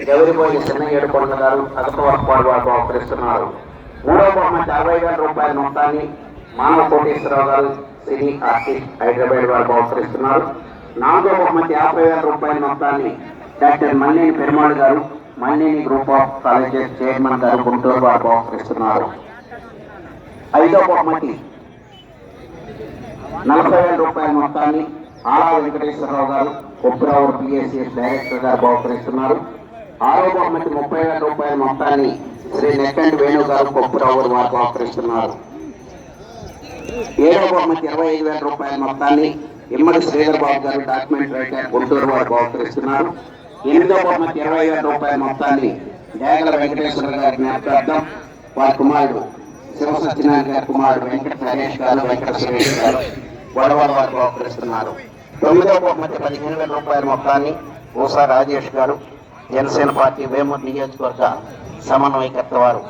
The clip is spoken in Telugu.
గౌరిపోయి చిన్నయ్యేడు కొండ గారు అగపవరపాడు వారు బహుకరిస్తున్నారు. మూడవ బహుమతి 60,000 రూపాయల మొత్తాన్ని మానవ కోటేశ్వరరావు గారు సినీ ఆర్టిస్ట్ హైదరాబాద్ వారు బహుకరిస్తున్నారు. నాలుగవ బహుమతి 50,000 రూపాయల మొత్తాన్ని డాక్టర్ మల్లేని పెరుమాళ్ గారు Malineni group of colleges chairman గారు గుంటూరు వారు బహుకరిస్తున్నారు. ఐదవ బహుమతి 40,000 రూపాయల మొత్తాన్ని ఆలా వెంకటేశ్వరరావు గారు కొప్పురావు పిఎస్సిఎస్ డైరెక్టర్ గారు బహుకరిస్తున్నారు. ఆరో బహుమతి 30,000 రూపాయల మొత్తాన్ని శ్రీ నెక్కండి వేణు గారు కొప్పురావు వారు బహుకరిస్తున్నారు. ఏడవ బహుమతి 25,000 రూపాయల మొత్తాన్ని ఇమ్మడి శ్రీధర్ బాబు గారు డాక్యుమెంట్ రైటర్ గుంటూరు వారు బహుకరిస్తున్నారు. ఎనిమిదవ బహుమతి 20,000 రూపాయల మొత్తాన్ని డేగల వెంకటేశ్వర గారి జ్ఞాపకార్థం వారి కుమారుడు శివ సత్యనారాయణ గారి కుమారుడు వెంకట హరీష్ గారు వెంకట సురేష్ గారు గొడవల వారు బహుకరిస్తున్నారు. తొమ్మిదవ బహుమతి 15,000 రూపాయల మొత్తాన్ని ఊసా రాజేష్ గారు జనసేన పార్టీ వేమూరు నియోజకవర్గ సమన్వయకర్త వారు